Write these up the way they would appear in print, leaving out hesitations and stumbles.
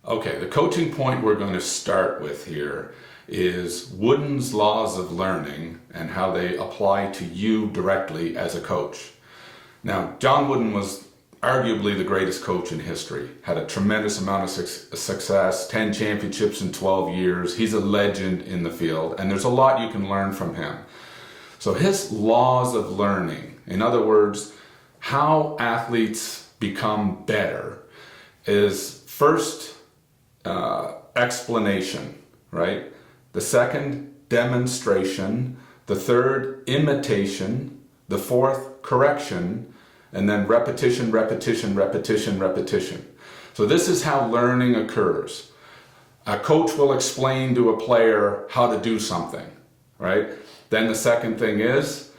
Okay, the coaching point we're going to start with here is Wooden's laws of learning and how they apply to you directly as a coach. Now, John Wooden was arguably the greatest coach in history, had a tremendous amount of success, 10 championships in 12 years. He's a legend in the field, and there's a lot you can learn from him. So his laws of learning, in other words, how athletes become better, is first explanation, right? The second, demonstration. The third, imitation. The fourth, correction. And then repetition, repetition, repetition, repetition. So this is how learning occurs. A coach will explain to a player how to do something, right? Then the second thing is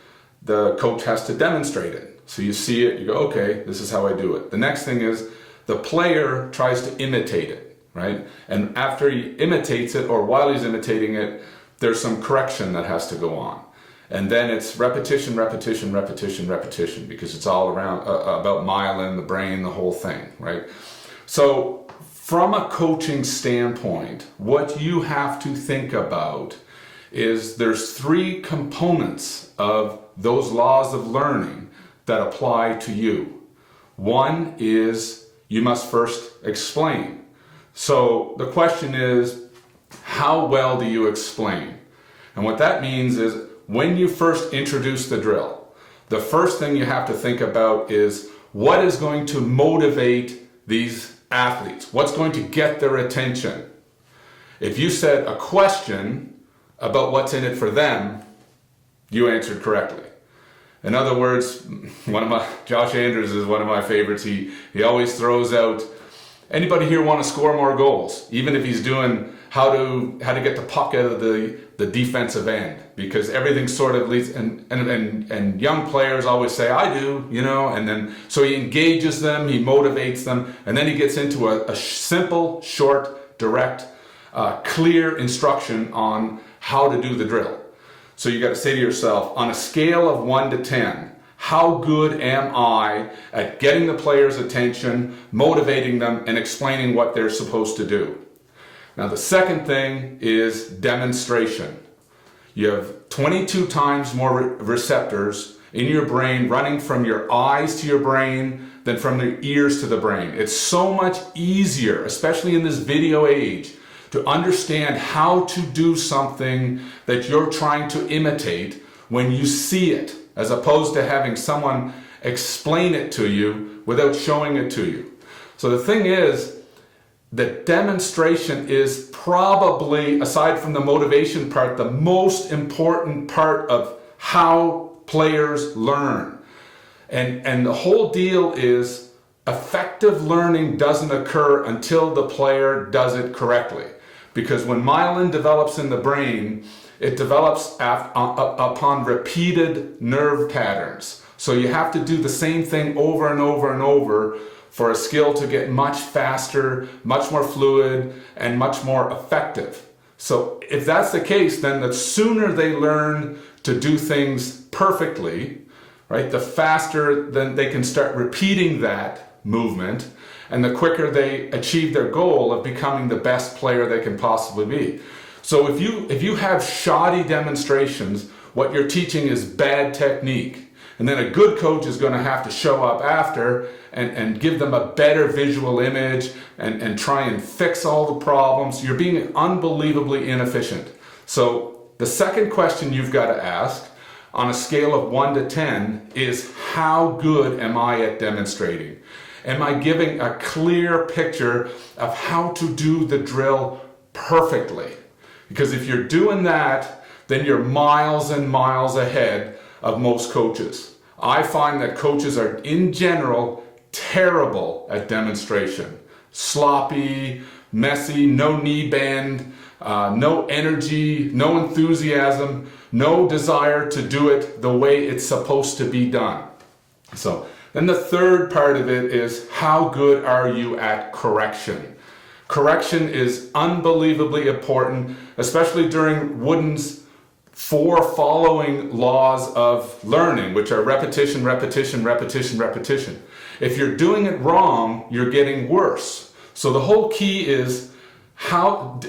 the coach has to demonstrate it. So you see it, you go, okay, this is how I do it. The next thing is the player tries to imitate it, right? And after he imitates it, or while he's imitating it, there's some correction that has to go on. And then it's repetition, repetition, repetition, repetition, because it's all around about myelin, the brain, the whole thing, right? So from a coaching standpoint, what you have to think about is there's three components of those laws of learning that apply to you. One is you must first explain. So the question is, how well do you explain? And what that means is when you first introduce the drill, the first thing you have to think about is what is going to motivate these athletes? What's going to get their attention? If you said a question about what's in it for them, you answered correctly. In other words, Josh Andrews is one of my favorites. He always throws out, anybody here want to score more goals? Even if he's doing how to get the puck out of the defensive end, because everything sort of leads, and young players always say, I do, and then so he engages them, he motivates them, and then he gets into a simple, short, direct, clear instruction on how to do the drill. So you got to say to yourself, on a scale of 1 to 10, how good am I at getting the player's attention, motivating them, and explaining what they're supposed to do? Now the second thing is demonstration. You have 22 times more receptors in your brain running from your eyes to your brain than from the ears to the brain. It's so much easier, especially in this video age, to understand how to do something that you're trying to imitate when you see it, as opposed to having someone explain it to you without showing it to you. So the thing is, the demonstration is probably, aside from the motivation part, the most important part of how players learn. And the whole deal is effective learning doesn't occur until the player does it correctly. Because when myelin develops in the brain, it develops upon repeated nerve patterns. So you have to do the same thing over and over and over for a skill to get much faster, much more fluid, and much more effective. So if that's the case, then the sooner they learn to do things perfectly, right, the faster then they can start repeating that movement, and the quicker they achieve their goal of becoming the best player they can possibly be. So if you have shoddy demonstrations, what you're teaching is bad technique. And then a good coach is going to have to show up after and give them a better visual image and try and fix all the problems. You're being unbelievably inefficient. So the second question you've got to ask on a scale of 1 to 10 is, how good am I at demonstrating? Am I giving a clear picture of how to do the drill perfectly? Because if you're doing that, then you're miles and miles ahead of most coaches. I find that coaches are, in general, terrible at demonstration. Sloppy, messy, no knee bend, no energy, no enthusiasm, no desire to do it the way it's supposed to be done. So then the third part of it is, how good are you at correction? Correction is unbelievably important, especially during Wooden's 4 following laws of learning, which are repetition, repetition, repetition, repetition. If you're doing it wrong, you're getting worse. So the whole key is how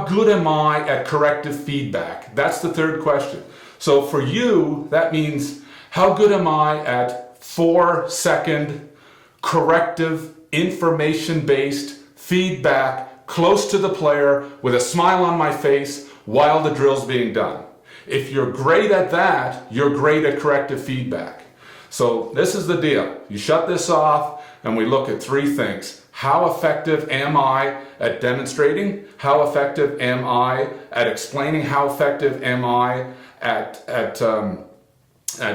good am I at corrective feedback? That's the third question. So for you, that means how good am I at 4-second corrective information-based feedback close to the player with a smile on my face while the drill's being done. If you're great at that, you're great at corrective feedback. So this is the deal. You shut this off and we look at 3 things. How effective am I at demonstrating? How effective am I at explaining? How effective am I at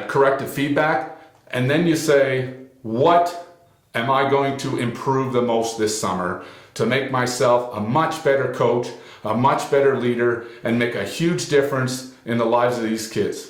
corrective feedback? And then you say, what am I going to improve the most this summer to make myself a much better coach, a much better leader, and make a huge difference in the lives of these kids?